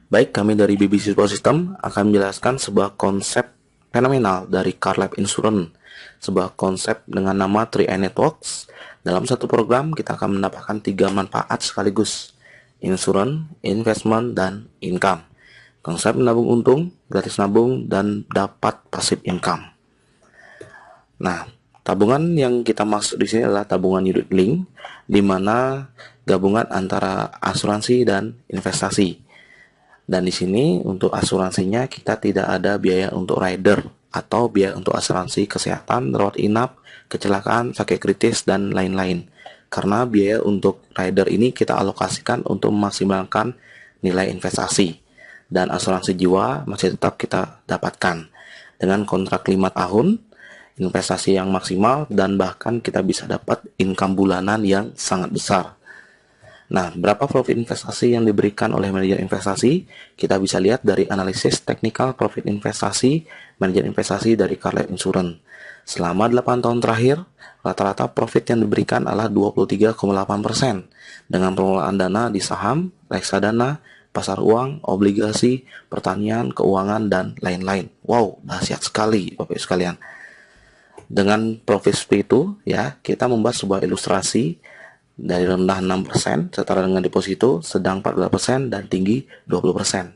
Baik, kami dari BBC Support System akan menjelaskan sebuah konsep fenomenal dari CarLab Insurance, sebuah konsep dengan nama 3i Networks. Dalam satu program, kita akan mendapatkan 3 manfaat sekaligus: insurance, investment, dan income. Konsep menabung untung, gratis nabung, dan dapat passive income. Nah, tabungan yang kita maksud di sini adalah tabungan unit link, di mana gabungan antara asuransi dan investasi. Dan di sini untuk asuransinya kita tidak ada biaya untuk rider atau biaya untuk asuransi kesehatan, rawat inap, kecelakaan, sakit kritis, dan lain-lain. Karena biaya untuk rider ini kita alokasikan untuk memaksimalkan nilai investasi. Dan asuransi jiwa masih tetap kita dapatkan dengan kontrak 5 tahun, investasi yang maksimal, dan bahkan kita bisa dapat income bulanan yang sangat besar. Nah, berapa profit investasi yang diberikan oleh manajer investasi? Kita bisa lihat dari analisis teknikal profit investasi manajer investasi dari CarLab Insurance. Selama 8 tahun terakhir, rata-rata profit yang diberikan adalah 23,8% dengan pengelolaan dana di saham, reksadana, pasar uang, obligasi, pertanian, keuangan, dan lain-lain. Wow, dahsyat sekali Bapak Ibu sekalian. Dengan profit seperti itu, ya, kita membuat sebuah ilustrasi dari rendah 6% setara dengan deposito, sedang 14%, dan tinggi 20%.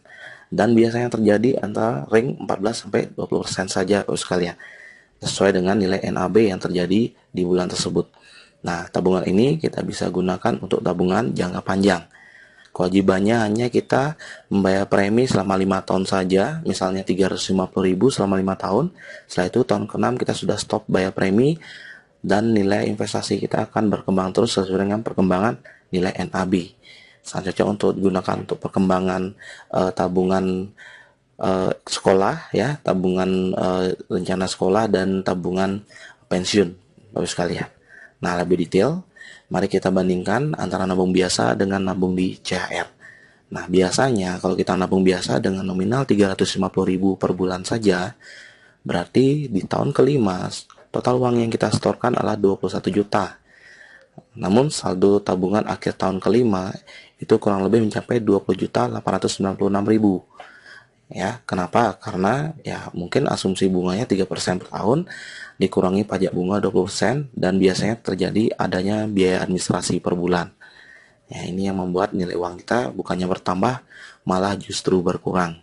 Dan biasanya terjadi antara ring 14-20% saja sekalian, sesuai dengan nilai NAB yang terjadi di bulan tersebut. Nah, tabungan ini kita bisa gunakan untuk tabungan jangka panjang. Kewajibannya hanya kita membayar premi selama 5 tahun saja, misalnya 350.000 selama 5 tahun. Setelah itu tahun ke-6 kita sudah stop bayar premi, dan nilai investasi kita akan berkembang terus sesuai dengan perkembangan nilai NAB. Sangat cocok untuk digunakan untuk perkembangan tabungan sekolah, ya, tabungan rencana sekolah, dan tabungan pensiun, Bapak sekalian. Nah, lebih detail, mari kita bandingkan antara nabung biasa dengan nabung di CHR. Nah, biasanya kalau kita nabung biasa dengan nominal 350.000 per bulan saja, berarti di tahun kelima total uang yang kita setorkan adalah 21 juta. Namun saldo tabungan akhir tahun kelima itu kurang lebih mencapai 20.896.000. Ya, kenapa? Karena ya mungkin asumsi bunganya 3% per tahun dikurangi pajak bunga 20%, dan biasanya terjadi adanya biaya administrasi per bulan. Ya, ini yang membuat nilai uang kita bukannya bertambah, malah justru berkurang.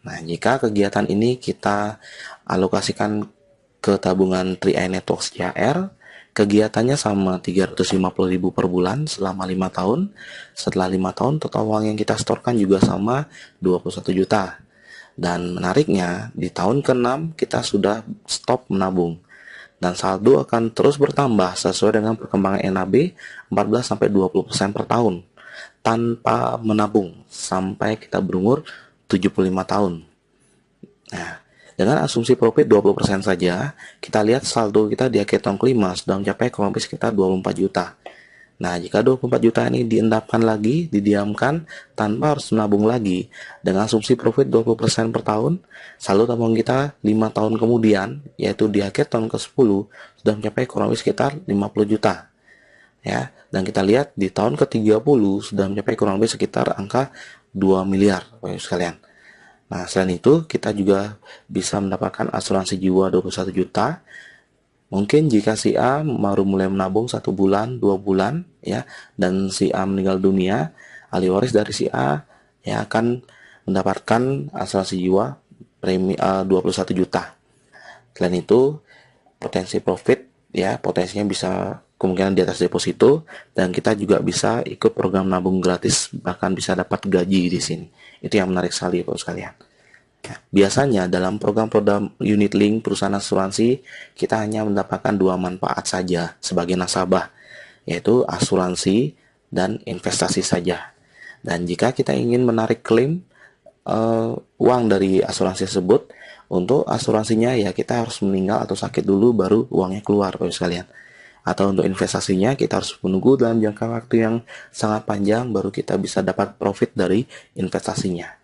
Nah, jika kegiatan ini kita alokasikan ke tabungan 3i Networks CHR, kegiatannya sama 350.000 per bulan selama 5 tahun. Setelah 5 tahun, total uang yang kita setorkan juga sama 21 juta. Dan menariknya, di tahun ke-6 kita sudah stop menabung. Dan saldo akan terus bertambah sesuai dengan perkembangan NAB 14-20% per tahun tanpa menabung sampai kita berumur 75 tahun. Nah, dengan asumsi profit 20% saja, kita lihat saldo kita di akhir tahun kelima sudah mencapai kurang lebih sekitar 24 juta. Nah, jika 24 juta ini diendapkan lagi, didiamkan tanpa harus menabung lagi, dengan asumsi profit 20% per tahun, saldo tabungan kita 5 tahun kemudian, yaitu di akhir tahun ke-10, sudah mencapai kurang lebih sekitar 50 juta. Ya, dan kita lihat di tahun ke-30 sudah mencapai kurang lebih sekitar angka 2 miliar, Bapak sekalian. Nah, selain itu, kita juga bisa mendapatkan asuransi jiwa 21 juta. Mungkin jika si A baru mulai menabung 1 bulan, 2 bulan, ya, dan si A meninggal dunia, ahli waris dari si A ya akan mendapatkan asuransi jiwa premi 21 juta. Selain itu, potensi profit, ya, potensinya bisa kemungkinan di atas deposito, dan kita juga bisa ikut program nabung gratis, bahkan bisa dapat gaji di sini. Itu yang menarik sekali, Bapak sekalian. Biasanya dalam program-program unit link perusahaan asuransi, kita hanya mendapatkan 2 manfaat saja sebagai nasabah, yaitu asuransi dan investasi saja. Dan jika kita ingin menarik klaim uang dari asuransi tersebut, untuk asuransinya ya kita harus meninggal atau sakit dulu baru uangnya keluar, Bapak sekalian. Atau untuk investasinya kita harus menunggu dalam jangka waktu yang sangat panjang baru kita bisa dapat profit dari investasinya.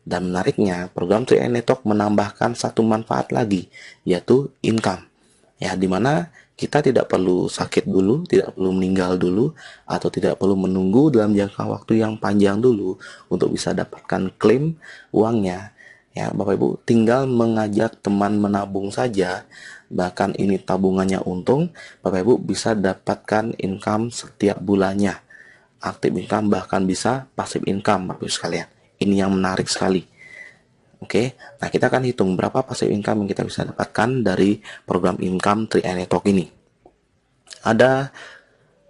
Dan menariknya, program 3i Network menambahkan satu manfaat lagi, yaitu income. Ya, dimana kita tidak perlu sakit dulu, tidak perlu meninggal dulu, atau tidak perlu menunggu dalam jangka waktu yang panjang dulu untuk bisa dapatkan klaim uangnya. Ya, Bapak Ibu, tinggal mengajak teman menabung saja, bahkan ini tabungannya untung, Bapak Ibu bisa dapatkan income setiap bulannya. Aktif income, bahkan bisa passive income, Bapak Ibu sekalian. Ini yang menarik sekali. Oke, nah kita akan hitung berapa passive income yang kita bisa dapatkan dari program income 3i Network ini. Ada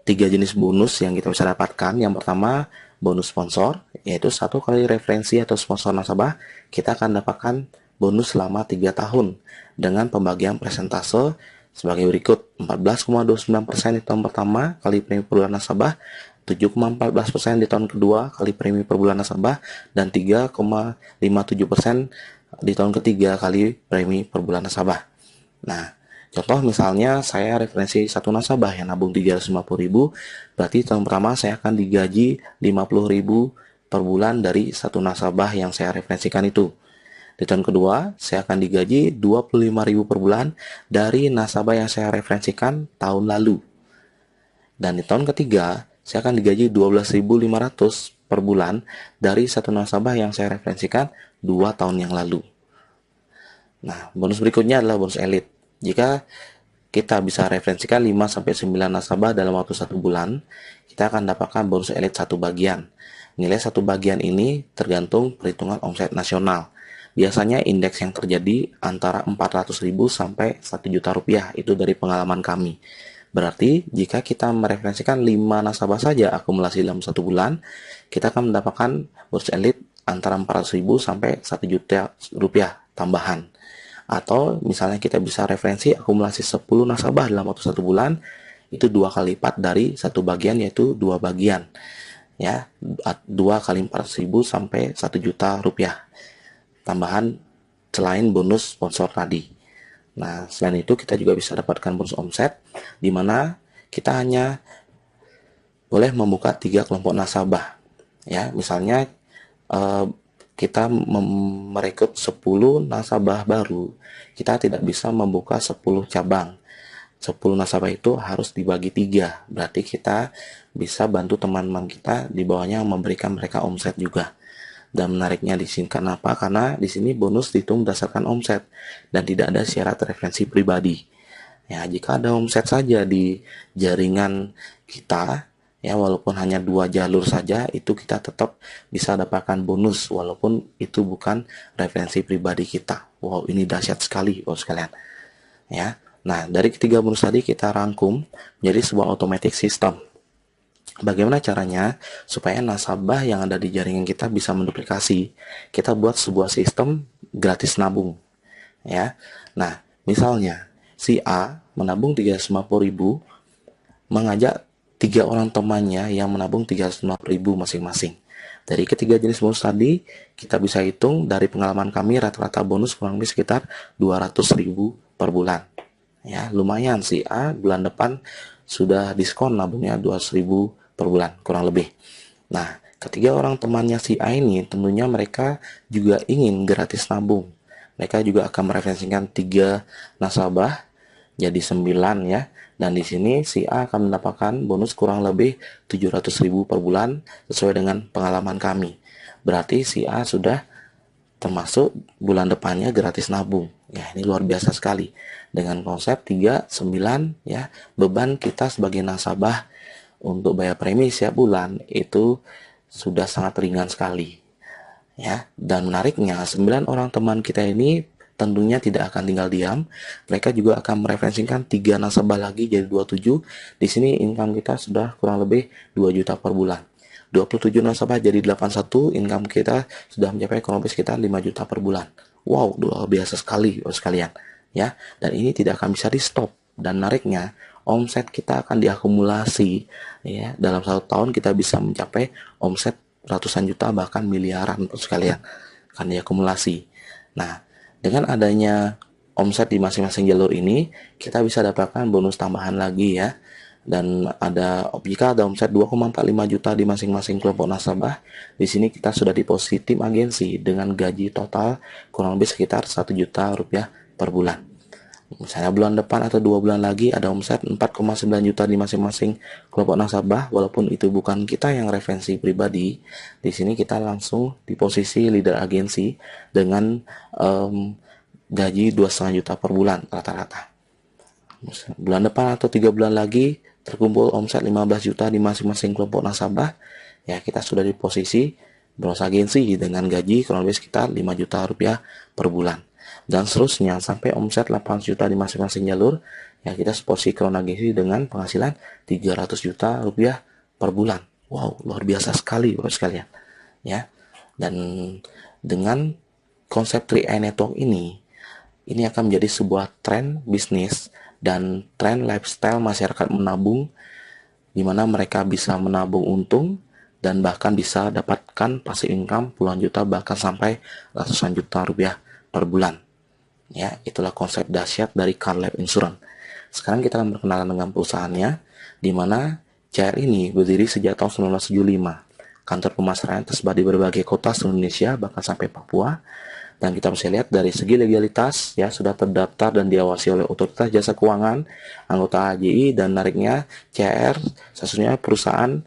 3 jenis bonus yang kita bisa dapatkan. Yang pertama, bonus sponsor, yaitu 1 kali referensi atau sponsor nasabah, kita akan dapatkan bonus selama 3 tahun dengan pembagian persentase sebagai berikut: 14,29% di tahun pertama kali premi per bulan nasabah, 7,14% di tahun kedua kali premi per bulan nasabah, dan 3,57% di tahun ketiga kali premi per bulan nasabah. Nah, contoh misalnya saya referensi satu nasabah yang nabung 350.000, berarti tahun pertama saya akan digaji 50.000 per bulan dari satu nasabah yang saya referensikan itu. Di tahun kedua, saya akan digaji 25.000 per bulan dari nasabah yang saya referensikan tahun lalu. Dan di tahun ketiga, saya akan digaji 12.500 per bulan dari satu nasabah yang saya referensikan 2 tahun yang lalu. Nah, bonus berikutnya adalah bonus elit. Jika kita bisa referensikan 5-9 nasabah dalam waktu 1 bulan, kita akan dapatkan bonus elit 1 bagian. Nilai 1 bagian ini tergantung perhitungan omset nasional. Biasanya indeks yang terjadi antara 400.000 sampai 1 juta rupiah, itu dari pengalaman kami. Berarti jika kita mereferensikan 5 nasabah saja akumulasi dalam 1 bulan, kita akan mendapatkan bonus elit antara 400.000 sampai 1 juta rupiah tambahan. Atau misalnya kita bisa referensi akumulasi 10 nasabah dalam waktu 1 bulan, itu 2 kali lipat dari 1 bagian, yaitu 2 bagian. Ya, 2 kali 400.000 sampai 1 juta rupiah tambahan selain bonus sponsor tadi. Nah, selain itu kita juga bisa dapatkan bonus omset, di mana kita hanya boleh membuka 3 kelompok nasabah. Ya, misalnya kita merekrut 10 nasabah baru, kita tidak bisa membuka 10 cabang. 10 nasabah itu harus dibagi 3, berarti kita bisa bantu teman-teman kita di bawahnya memberikan mereka omset juga. Dan menariknya di sini kenapa? Karena di sini bonus dihitung berdasarkan omset dan tidak ada syarat referensi pribadi. Ya, jika ada omset saja di jaringan kita, ya walaupun hanya 2 jalur saja, itu kita tetap bisa dapatkan bonus walaupun itu bukan referensi pribadi kita. Wow, ini dahsyat sekali, Bapak sekalian. Ya. Nah, dari ketiga bonus tadi kita rangkum menjadi sebuah automatic system. Bagaimana caranya supaya nasabah yang ada di jaringan kita bisa menduplikasi? Kita buat sebuah sistem gratis nabung. Ya. Nah, misalnya si A menabung 350.000, mengajak 3 orang temannya yang menabung 350.000 masing-masing. Dari ketiga jenis bonus tadi, kita bisa hitung dari pengalaman kami rata-rata bonus kurang lebih sekitar 200.000 per bulan. Ya, lumayan si A bulan depan sudah diskon nabungnya 200.000 per bulan kurang lebih. Nah, ketiga orang temannya si A ini tentunya mereka juga ingin gratis nabung. Mereka juga akan mereferensikan 3 nasabah jadi 9 ya. Dan di sini si A akan mendapatkan bonus kurang lebih 700.000 per bulan sesuai dengan pengalaman kami. Berarti si A sudah termasuk bulan depannya gratis nabung. Ya, ini luar biasa sekali. Dengan konsep 3, 9 ya, beban kita sebagai nasabah untuk bayar premi setiap bulan itu sudah sangat ringan sekali. Ya, dan menariknya 9 orang teman kita ini tentunya tidak akan tinggal diam. Mereka juga akan mereferensikan 3 nasabah lagi jadi 27. Di sini income kita sudah kurang lebih 2 juta per bulan. 27 nasabah jadi 81, income kita sudah mencapai kurang lebih sekitar 5 juta per bulan. Wow, luar biasa sekali sekalian. Ya, dan ini tidak akan bisa di stop. Dan menariknya, omset kita akan diakumulasi ya, dalam 1 tahun kita bisa mencapai omset ratusan juta bahkan miliaran sekalian akan diakumulasi. Nah, dengan adanya omset di masing-masing jalur ini, kita bisa dapatkan bonus tambahan lagi ya. Dan jika ada omset 2,45 juta di masing-masing kelompok nasabah, di sini kita sudah di posisi tim agensi dengan gaji total kurang lebih sekitar 1 juta rupiah per bulan. Misalnya bulan depan atau 2 bulan lagi ada omset 4,9 juta di masing-masing kelompok nasabah, walaupun itu bukan kita yang referensi pribadi. Di sini kita langsung di posisi leader agensi dengan gaji 2,5 juta per bulan rata-rata. Bulan depan atau 3 bulan lagi terkumpul omset 15 juta di masing-masing kelompok nasabah, ya kita sudah di posisi bros agensi dengan gaji kurang lebih sekitar 5 juta rupiah per bulan. Dan seterusnya sampai omset 8 juta di masing-masing jalur, ya kita seposisi crown agensi dengan penghasilan 300 juta rupiah per bulan. Wow, luar biasa sekali Bapak sekalian. Ya. Dan dengan konsep 3i Network ini akan menjadi sebuah tren bisnis dan tren lifestyle masyarakat menabung, di mana mereka bisa menabung untung dan bahkan bisa dapatkan passive income puluhan juta bahkan sampai ratusan juta rupiah per bulan. Ya, itulah konsep dahsyat dari Car Life Insurance. Sekarang kita akan berkenalan dengan perusahaannya, di mana CR ini berdiri sejak tahun 1975. Kantor pemasaran tersebar di berbagai kota seluruh Indonesia, bahkan sampai Papua. Dan kita bisa lihat dari segi legalitas, ya sudah terdaftar dan diawasi oleh Otoritas Jasa Keuangan, anggota AJI, dan menariknya CR sesungguhnya perusahaan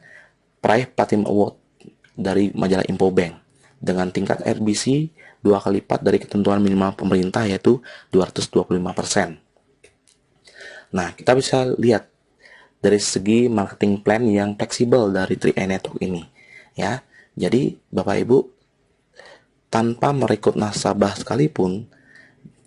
peraih Platinum Award dari majalah Infobank dengan tingkat RBC 2 kali lipat dari ketentuan minimal pemerintah, yaitu 225%. Nah, kita bisa lihat dari segi marketing plan yang fleksibel dari 3i Network ini, ya. Jadi Bapak Ibu tanpa merekrut nasabah sekalipun,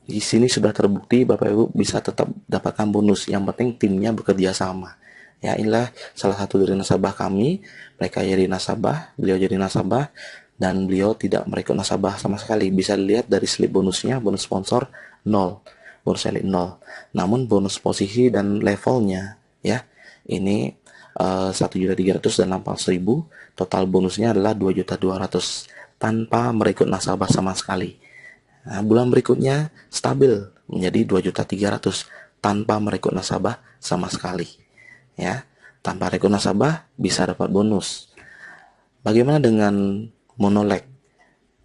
di sini sudah terbukti Bapak Ibu bisa tetap dapatkan bonus. Yang penting timnya bekerja sama. Ya, inilah salah satu dari nasabah kami. Mereka jadi nasabah, beliau jadi nasabah, dan beliau tidak merekrut nasabah sama sekali. Bisa dilihat dari slip bonusnya, bonus sponsor 0, bonus elit 0. Namun bonus posisi dan levelnya, ya, ini 1.300.000 dan 800.000. Total bonusnya adalah 2.200.000 tanpa merekrut nasabah sama sekali. Nah, bulan berikutnya stabil menjadi 2.300.000 tanpa merekrut nasabah sama sekali. Ya, tanpa rekrut nasabah bisa dapat bonus. Bagaimana dengan monoleg?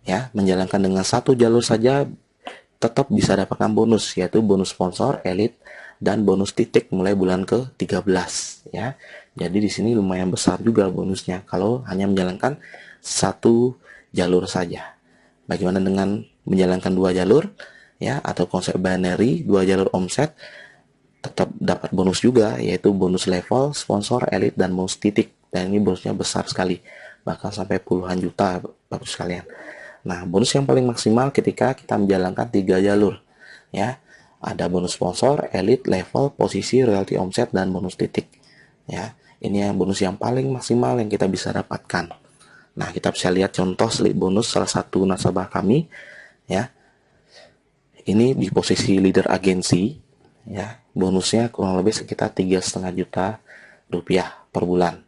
Ya, menjalankan dengan satu jalur saja tetap bisa dapatkan bonus, yaitu bonus sponsor, elit, dan bonus titik mulai bulan ke-13. Ya, jadi di sini lumayan besar juga bonusnya kalau hanya menjalankan satu jalur saja. Bagaimana dengan menjalankan 2 jalur, ya, atau konsep binary 2 jalur omset, tetap dapat bonus juga, yaitu bonus level, sponsor, elit, dan bonus titik. Dan ini bonusnya besar sekali, bahkan sampai puluhan juta Bapak sekalian. Nah, bonus yang paling maksimal ketika kita menjalankan 3 jalur, ya. Ada bonus sponsor, elit, level, posisi, royalty omset, dan bonus titik. Ya, ini yang bonus yang paling maksimal yang kita bisa dapatkan. Nah, kita bisa lihat contoh slip bonus salah satu nasabah kami, ya. Ini di posisi leader agensi, ya. Bonusnya kurang lebih sekitar 3,5 juta rupiah per bulan.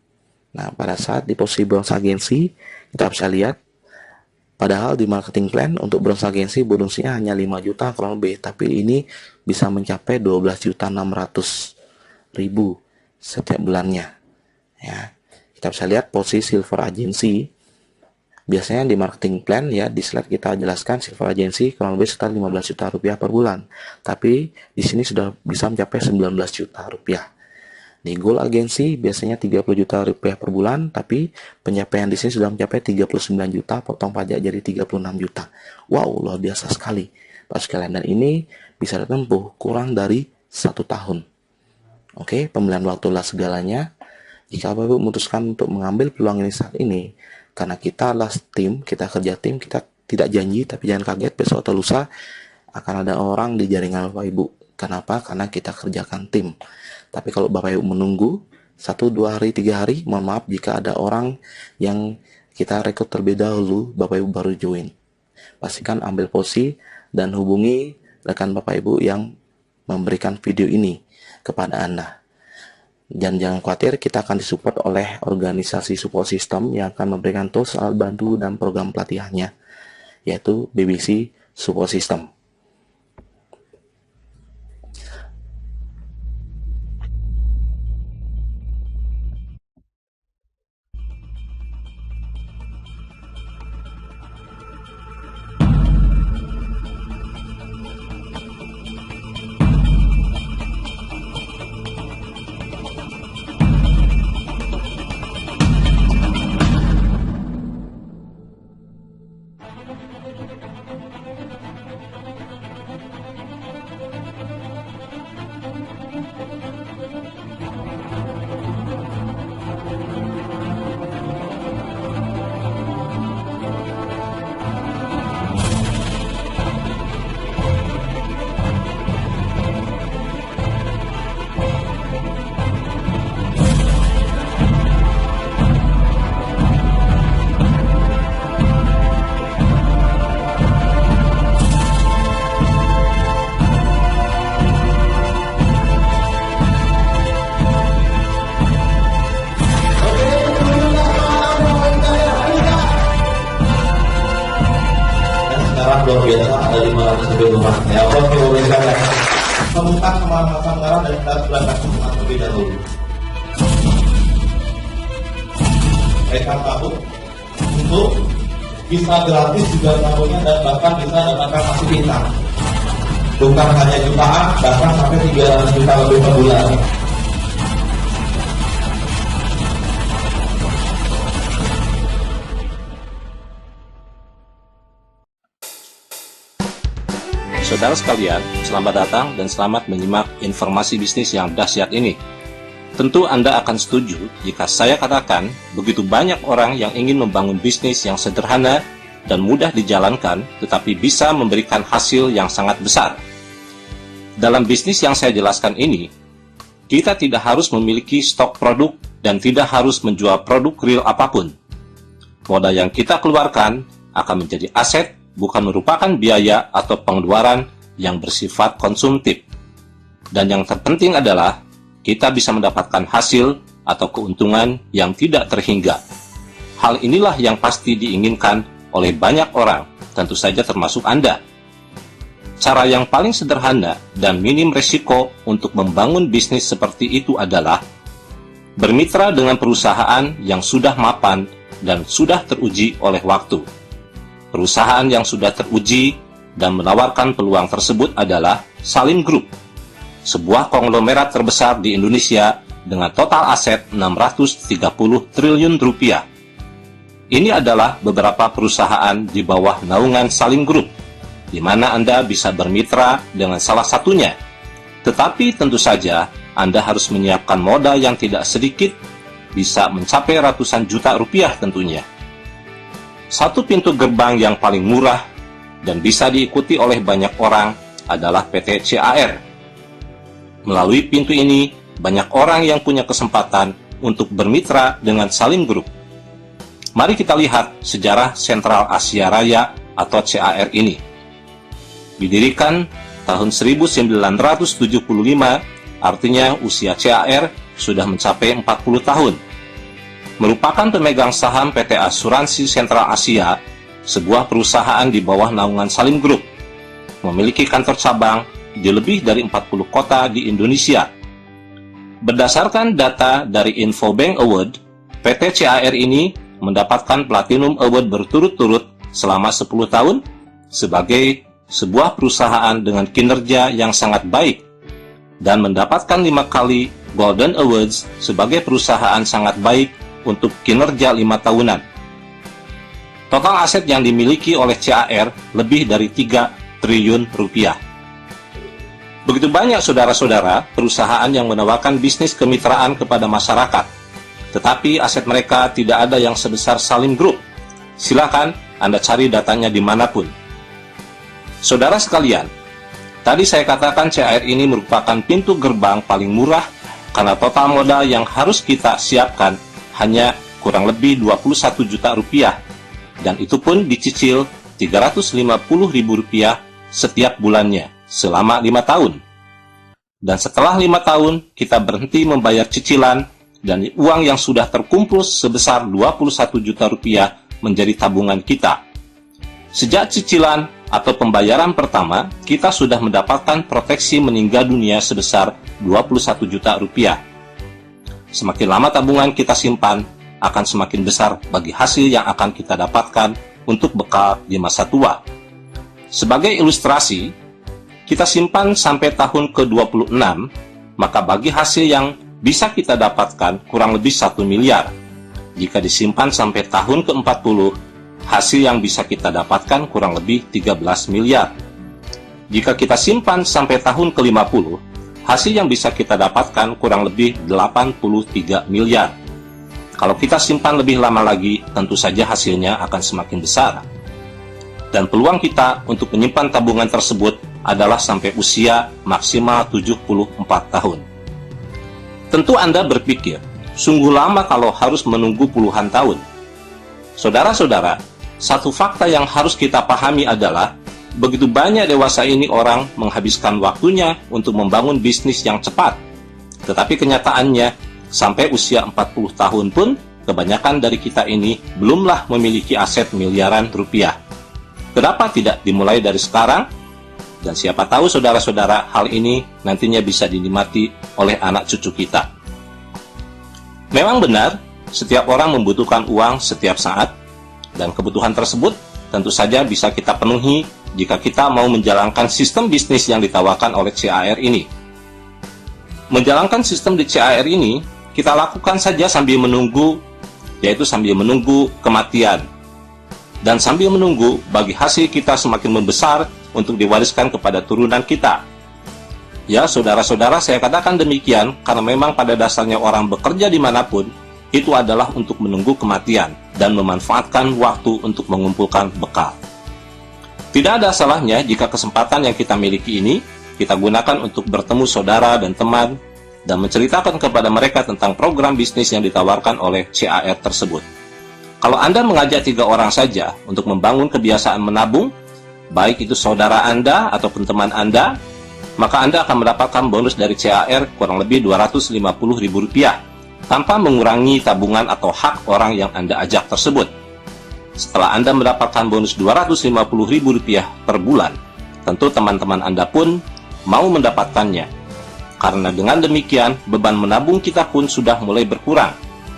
Nah, pada saat di posisi bronze agensi, kita bisa lihat, padahal di marketing plan untuk bronze agensi bonusnya hanya 5 juta kurang lebih, tapi ini bisa mencapai 12.600.000 setiap bulannya. Ya, kita bisa lihat posisi silver agensi. Biasanya di marketing plan, ya, di slide kita jelaskan silver agency kurang lebih sekitar 15 juta rupiah per bulan. Tapi di sini sudah bisa mencapai 19 juta rupiah. Di gold agency biasanya 30 juta rupiah per bulan, tapi pencapaian di sini sudah mencapai 39 juta, potong pajak jadi 36 juta. Wow, luar biasa sekali Pak sekalian. Dan ini bisa ditempuh kurang dari 1 tahun. Oke, pemilihan waktulah segalanya. Jika Bapak memutuskan untuk mengambil peluang ini saat ini, karena kita adalah tim, kita kerja tim, kita tidak janji, tapi jangan kaget besok atau lusa akan ada orang di jaringan Bapak Ibu. Kenapa? Karena kita kerjakan tim. Tapi kalau Bapak Ibu menunggu 1, 2 hari, 3 hari, mohon maaf jika ada orang yang kita rekrut terlebih dahulu, Bapak Ibu baru join. Pastikan ambil posisi dan hubungi rekan Bapak Ibu yang memberikan video ini kepada Anda. Dan jangan khawatir, kita akan disupport oleh organisasi support system yang akan memberikan tools, alat bantu, dan program pelatihannya, yaitu BBC Support System. sangat luar biasa, ada 500 lebih rumah. Ya, oke, boleh sekalian. Temukan kemampuan anggaran dan kita belakang semua terlebih dahulu. Mereka tahu untuk bisa gratis juga tahunnya dan bahkan bisa dapatkan masih bintang. Bukan hanya jutaan, bahkan sampai 300 juta lebih per bulan. Saudara sekalian, selamat datang dan selamat menyimak informasi bisnis yang dahsyat ini. Tentu Anda akan setuju jika saya katakan begitu banyak orang yang ingin membangun bisnis yang sederhana dan mudah dijalankan, tetapi bisa memberikan hasil yang sangat besar. Dalam bisnis yang saya jelaskan ini, kita tidak harus memiliki stok produk dan tidak harus menjual produk real apapun. Modal yang kita keluarkan akan menjadi aset, bukan merupakan biaya atau pengeluaran yang bersifat konsumtif. Dan yang terpenting adalah kita bisa mendapatkan hasil atau keuntungan yang tidak terhingga. Hal inilah yang pasti diinginkan oleh banyak orang, tentu saja termasuk Anda. Cara yang paling sederhana dan minim resiko untuk membangun bisnis seperti itu adalah bermitra dengan perusahaan yang sudah mapan dan sudah teruji oleh waktu. Perusahaan yang sudah teruji dan menawarkan peluang tersebut adalah Salim Group, sebuah konglomerat terbesar di Indonesia dengan total aset 630 triliun rupiah. Ini adalah beberapa perusahaan di bawah naungan Salim Group, di mana Anda bisa bermitra dengan salah satunya. Tetapi tentu saja Anda harus menyiapkan modal yang tidak sedikit, bisa mencapai ratusan juta rupiah tentunya. Satu pintu gerbang yang paling murah dan bisa diikuti oleh banyak orang adalah PT CAR. Melalui pintu ini, banyak orang yang punya kesempatan untuk bermitra dengan Salim Group. Mari kita lihat sejarah Sentral Asia Raya atau CAR ini. Didirikan tahun 1975, artinya usia CAR sudah mencapai 40 tahun. Merupakan pemegang saham PT Asuransi Sentral Asia, sebuah perusahaan di bawah naungan Salim Group. Memiliki kantor cabang di lebih dari 40 kota di Indonesia. Berdasarkan data dari Infobank Award, PT CAR ini mendapatkan Platinum Award berturut-turut selama 10 tahun sebagai sebuah perusahaan dengan kinerja yang sangat baik dan mendapatkan 5 kali Golden Awards sebagai perusahaan sangat baik untuk kinerja 5 tahunan. Total aset yang dimiliki oleh CAR lebih dari 3 triliun rupiah. Begitu banyak saudara-saudara perusahaan yang menawarkan bisnis kemitraan kepada masyarakat, tetapi aset mereka tidak ada yang sebesar Salim Group. Silakan Anda cari datanya dimanapun. Saudara sekalian, tadi saya katakan CAR ini merupakan pintu gerbang paling murah karena total modal yang harus kita siapkan hanya kurang lebih 21 juta rupiah, dan itu pun dicicil 350.000 rupiah setiap bulannya selama 5 tahun. Dan setelah 5 tahun, kita berhenti membayar cicilan dan uang yang sudah terkumpul sebesar 21 juta rupiah menjadi tabungan kita. Sejak cicilan atau pembayaran pertama, kita sudah mendapatkan proteksi meninggal dunia sebesar 21 juta rupiah. Semakin lama tabungan kita simpan, akan semakin besar bagi hasil yang akan kita dapatkan untuk bekal di masa tua. Sebagai ilustrasi, kita simpan sampai tahun ke-26, maka bagi hasil yang bisa kita dapatkan kurang lebih 1 miliar. Jika disimpan sampai tahun ke-40, hasil yang bisa kita dapatkan kurang lebih 13 miliar. Jika kita simpan sampai tahun ke-50, hasil yang bisa kita dapatkan kurang lebih 83 miliar. Kalau kita simpan lebih lama lagi, tentu saja hasilnya akan semakin besar. Dan peluang kita untuk menyimpan tabungan tersebut adalah sampai usia maksimal 74 tahun. Tentu Anda berpikir, sungguh lama kalau harus menunggu puluhan tahun. Saudara-saudara, satu fakta yang harus kita pahami adalah begitu banyak dewasa ini orang menghabiskan waktunya untuk membangun bisnis yang cepat. Tetapi kenyataannya, sampai usia 40 tahun pun, kebanyakan dari kita ini belumlah memiliki aset miliaran rupiah. Kenapa tidak dimulai dari sekarang? Dan siapa tahu saudara-saudara, hal ini nantinya bisa dinikmati oleh anak cucu kita. Memang benar, setiap orang membutuhkan uang setiap saat, dan kebutuhan tersebut tentu saja bisa kita penuhi jika kita mau menjalankan sistem bisnis yang ditawarkan oleh CAR ini. Menjalankan sistem di CAR ini, kita lakukan saja sambil menunggu, yaitu sambil menunggu kematian. Dan sambil menunggu bagi hasil kita semakin membesar untuk diwariskan kepada turunan kita. Ya, saudara-saudara, saya katakan demikian karena memang pada dasarnya orang bekerja dimanapun, itu adalah untuk menunggu kematian dan memanfaatkan waktu untuk mengumpulkan bekal. Tidak ada salahnya jika kesempatan yang kita miliki ini, kita gunakan untuk bertemu saudara dan teman, dan menceritakan kepada mereka tentang program bisnis yang ditawarkan oleh CAR tersebut. Kalau Anda mengajak 3 orang saja untuk membangun kebiasaan menabung, baik itu saudara Anda ataupun teman Anda, maka Anda akan mendapatkan bonus dari CAR kurang lebih Rp250.000 tanpa mengurangi tabungan atau hak orang yang Anda ajak tersebut. Setelah Anda mendapatkan bonus Rp250.000 per bulan, tentu teman-teman Anda pun mau mendapatkannya. Karena dengan demikian, beban menabung kita pun sudah mulai berkurang.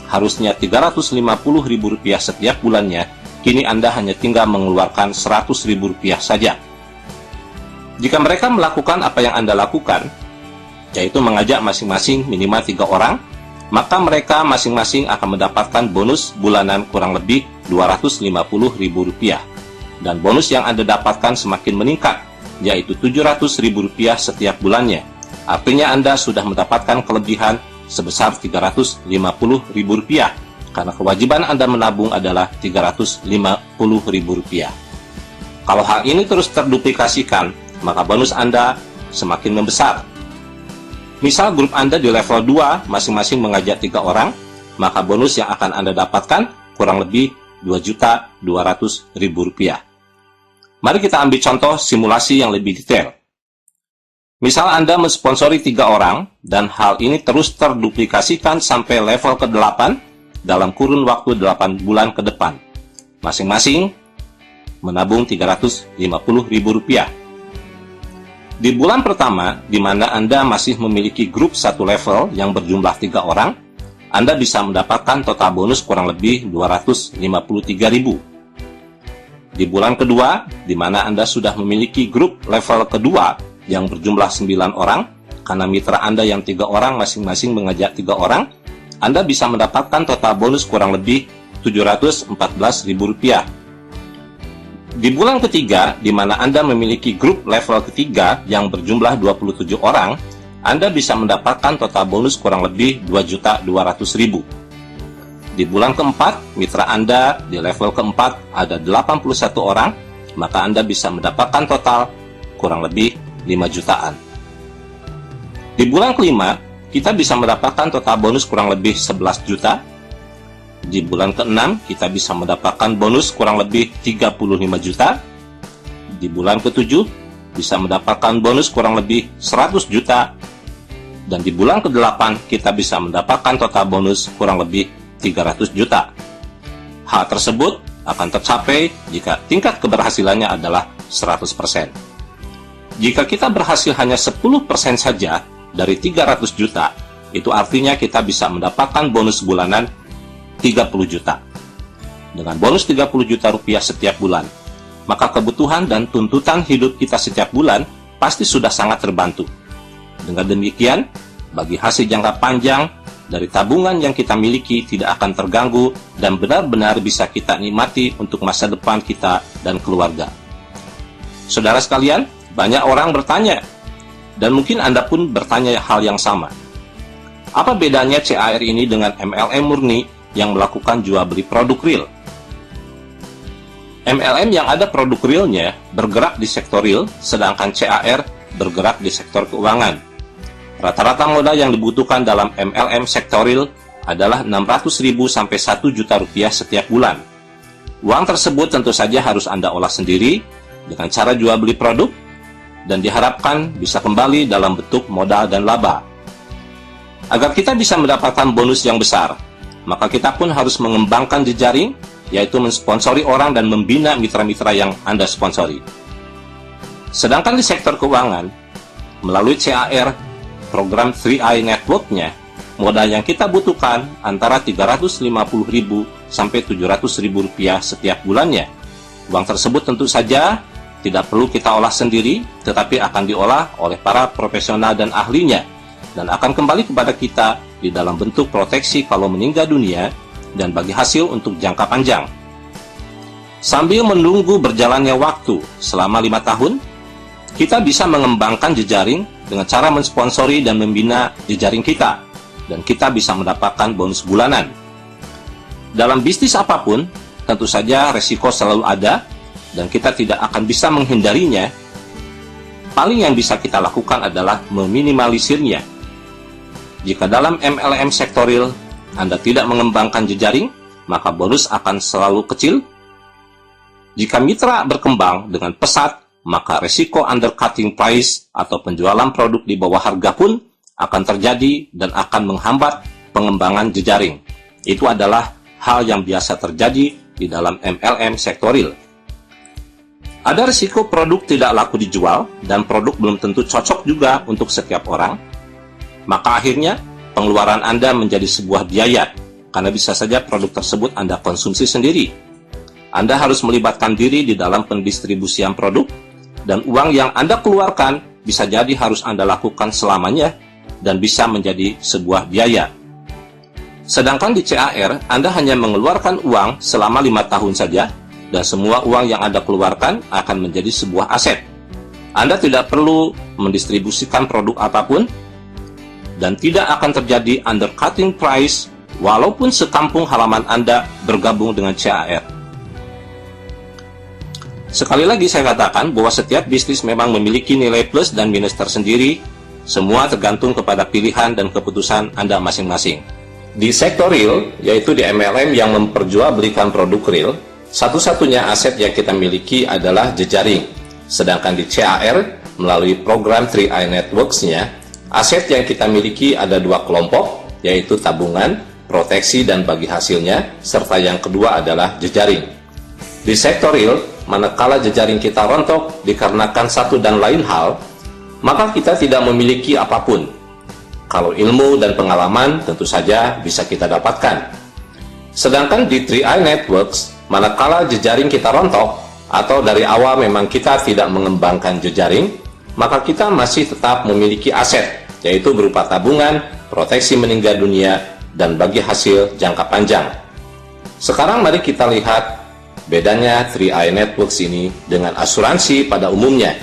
Harusnya Rp350.000 setiap bulannya, kini Anda hanya tinggal mengeluarkan Rp100.000 saja. Jika mereka melakukan apa yang Anda lakukan, yaitu mengajak masing-masing minimal 3 orang, maka mereka masing-masing akan mendapatkan bonus bulanan kurang lebih Rp250.000. Dan bonus yang Anda dapatkan semakin meningkat, yaitu Rp700.000 setiap bulannya. Artinya Anda sudah mendapatkan kelebihan sebesar Rp350.000, karena kewajiban Anda menabung adalah Rp350.000. Kalau hal ini terus terduplikasikan, maka bonus Anda semakin membesar. Misal grup Anda di level 2 masing-masing mengajak 3 orang, maka bonus yang akan Anda dapatkan kurang lebih Rp2.200.000. Mari kita ambil contoh simulasi yang lebih detail. Misal Anda mensponsori 3 orang, dan hal ini terus terduplikasikan sampai level ke-8 dalam kurun waktu 8 bulan ke depan. Masing-masing menabung Rp350.000. Di bulan pertama, di mana Anda masih memiliki grup 1 level yang berjumlah 3 orang, Anda bisa mendapatkan total bonus kurang lebih Rp253.000. Di bulan kedua, di mana Anda sudah memiliki grup level kedua yang berjumlah 9 orang, karena mitra Anda yang 3 orang masing-masing mengajak 3 orang, Anda bisa mendapatkan total bonus kurang lebih Rp714.000. Di bulan ketiga, di mana Anda memiliki grup level ketiga yang berjumlah 27 orang, Anda bisa mendapatkan total bonus kurang lebih Rp2.200.000. Di bulan keempat, mitra Anda di level keempat ada 81 orang, maka Anda bisa mendapatkan total kurang lebih 5 jutaan. Di bulan kelima, kita bisa mendapatkan total bonus kurang lebih 11 juta. Di bulan ke-6, kita bisa mendapatkan bonus kurang lebih 35 juta. Di bulan ke-7, bisa mendapatkan bonus kurang lebih 100 juta. Dan di bulan ke-8, kita bisa mendapatkan total bonus kurang lebih 300 juta. Hal tersebut akan tercapai jika tingkat keberhasilannya adalah 100%. Jika kita berhasil hanya 10% saja dari 300 juta, itu artinya kita bisa mendapatkan bonus bulanan 30 juta. Dengan bonus 30 juta rupiah setiap bulan, maka kebutuhan dan tuntutan hidup kita setiap bulan pasti sudah sangat terbantu. Dengan demikian, bagi hasil jangka panjang dari tabungan yang kita miliki tidak akan terganggu dan benar-benar bisa kita nikmati untuk masa depan kita dan keluarga. Saudara sekalian, banyak orang bertanya, dan mungkin Anda pun bertanya hal yang sama. Apa bedanya CAR ini dengan MLM murni yang melakukan jual beli produk real? MLM yang ada produk realnya bergerak di sektor real, sedangkan CAR bergerak di sektor keuangan. Rata-rata modal yang dibutuhkan dalam MLM sektor real adalah Rp600.000 sampai Rp1 juta setiap bulan. Uang tersebut tentu saja harus Anda olah sendiri dengan cara jual beli produk, dan diharapkan bisa kembali dalam bentuk modal dan laba. Agar kita bisa mendapatkan bonus yang besar, maka kita pun harus mengembangkan jejaring yaitu mensponsori orang dan membina mitra-mitra yang Anda sponsori. Sedangkan di sektor keuangan, melalui CAR, program 3i Network-nya, modal yang kita butuhkan antara 350.000 sampai 700.000 rupiah setiap bulannya. Uang tersebut tentu saja tidak perlu kita olah sendiri, tetapi akan diolah oleh para profesional dan ahlinya, dan akan kembali kepada kita di dalam bentuk proteksi kalau meninggal dunia, dan bagi hasil untuk jangka panjang. Sambil menunggu berjalannya waktu selama 5 tahun, kita bisa mengembangkan jejaring dengan cara mensponsori dan membina jejaring kita, dan kita bisa mendapatkan bonus bulanan. Dalam bisnis apapun, tentu saja resiko selalu ada, dan kita tidak akan bisa menghindarinya. Paling yang bisa kita lakukan adalah meminimalisirnya. Jika dalam MLM sektoril Anda tidak mengembangkan jejaring, maka bonus akan selalu kecil. Jika mitra berkembang dengan pesat, maka resiko undercutting price atau penjualan produk di bawah harga pun akan terjadi dan akan menghambat pengembangan jejaring. Itu adalah hal yang biasa terjadi di dalam MLM sektoril. Ada risiko produk tidak laku dijual dan produk belum tentu cocok juga untuk setiap orang. Maka akhirnya pengeluaran Anda menjadi sebuah biaya, karena bisa saja produk tersebut Anda konsumsi sendiri. Anda harus melibatkan diri di dalam pendistribusian produk, dan uang yang Anda keluarkan bisa jadi harus Anda lakukan selamanya, dan bisa menjadi sebuah biaya. Sedangkan di CAR, Anda hanya mengeluarkan uang selama 5 tahun saja, dan semua uang yang Anda keluarkan akan menjadi sebuah aset. Anda tidak perlu mendistribusikan produk apapun, dan tidak akan terjadi undercutting price walaupun sekampung halaman Anda bergabung dengan CAR. Sekali lagi saya katakan bahwa setiap bisnis memang memiliki nilai plus dan minus tersendiri, semua tergantung kepada pilihan dan keputusan Anda masing-masing. Di sektor real, yaitu di MLM yang memperjualbelikan produk real, satu-satunya aset yang kita miliki adalah jejaring. Sedangkan di CAR, melalui program 3i Networks-nya, aset yang kita miliki ada 2 kelompok, yaitu tabungan, proteksi, dan bagi hasilnya, serta yang kedua adalah jejaring. Di sektor real, manakala jejaring kita rontok dikarenakan satu dan lain hal, maka kita tidak memiliki apapun. Kalau ilmu dan pengalaman tentu saja bisa kita dapatkan. Sedangkan di 3i Networks, manakala jejaring kita rontok, atau dari awal memang kita tidak mengembangkan jejaring, maka kita masih tetap memiliki aset, yaitu berupa tabungan, proteksi meninggal dunia, dan bagi hasil jangka panjang. Sekarang mari kita lihat bedanya 3i Networks ini dengan asuransi pada umumnya.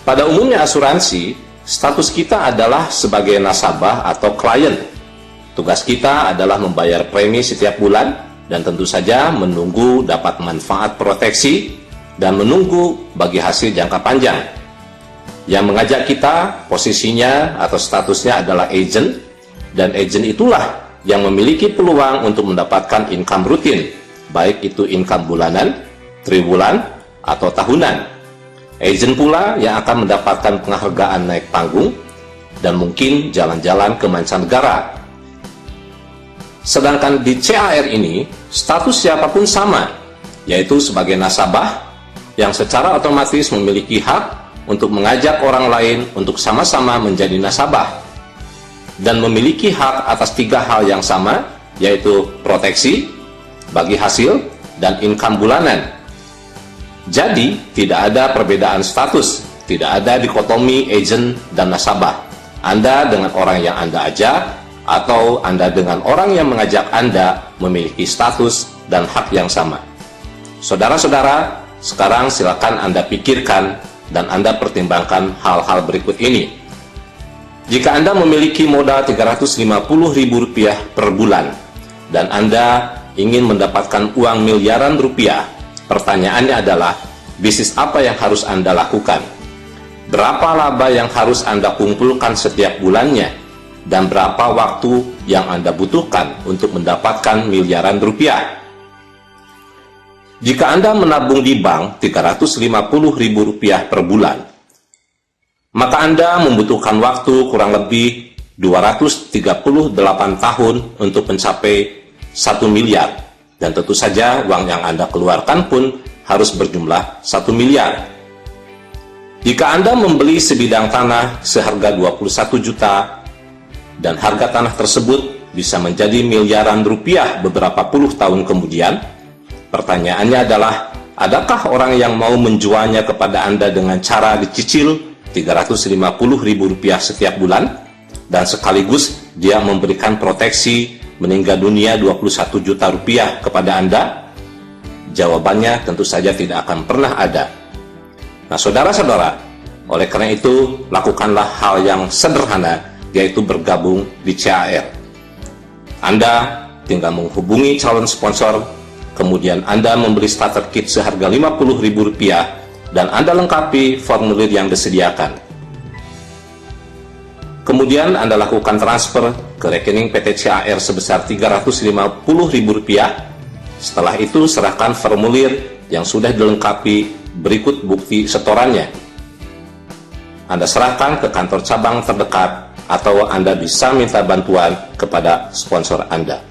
Pada umumnya asuransi, status kita adalah sebagai nasabah atau klien. Tugas kita adalah membayar premi setiap bulan, dan tentu saja menunggu dapat manfaat proteksi, dan menunggu bagi hasil jangka panjang. Yang mengajak kita, posisinya atau statusnya adalah agent, dan agent itulah yang memiliki peluang untuk mendapatkan income rutin, baik itu income bulanan, triwulan, atau tahunan. Agent pula yang akan mendapatkan penghargaan naik panggung, dan mungkin jalan-jalan ke mancanegara. Sedangkan di CAR ini, status siapapun sama, yaitu sebagai nasabah, yang secara otomatis memiliki hak untuk mengajak orang lain untuk sama-sama menjadi nasabah, dan memiliki hak atas 3 hal yang sama, yaitu proteksi, bagi hasil, dan income bulanan. Jadi, tidak ada perbedaan status, tidak ada dikotomi agent dan nasabah. Anda dengan orang yang Anda ajak, atau Anda dengan orang yang mengajak Anda memiliki status dan hak yang sama. Saudara-saudara, sekarang silakan Anda pikirkan dan Anda pertimbangkan hal-hal berikut ini. Jika Anda memiliki modal Rp350.000 per bulan, dan Anda ingin mendapatkan uang miliaran rupiah, pertanyaannya adalah, bisnis apa yang harus Anda lakukan? Berapa laba yang harus Anda kumpulkan setiap bulannya? Dan berapa waktu yang Anda butuhkan untuk mendapatkan miliaran rupiah? Jika Anda menabung di bank Rp350.000 per bulan, maka Anda membutuhkan waktu kurang lebih 238 tahun untuk mencapai 1 miliar. Dan tentu saja uang yang Anda keluarkan pun harus berjumlah 1 miliar. Jika Anda membeli sebidang tanah seharga 21 juta dan harga tanah tersebut bisa menjadi miliaran rupiah beberapa puluh tahun kemudian, pertanyaannya adalah, adakah orang yang mau menjualnya kepada Anda dengan cara dicicil Rp350.000 setiap bulan dan sekaligus dia memberikan proteksi meninggal dunia Rp21 juta kepada Anda? Jawabannya tentu saja tidak akan pernah ada. Nah, saudara-saudara, oleh karena itu, lakukanlah hal yang sederhana, yaitu bergabung di CAR. Anda tinggal menghubungi calon sponsor, kemudian Anda membeli starter kit seharga Rp50.000 dan Anda lengkapi formulir yang disediakan. Kemudian Anda lakukan transfer ke rekening PT CAR sebesar Rp350.000. Setelah itu serahkan formulir yang sudah dilengkapi berikut bukti setorannya. Anda serahkan ke kantor cabang terdekat atau Anda bisa minta bantuan kepada sponsor Anda.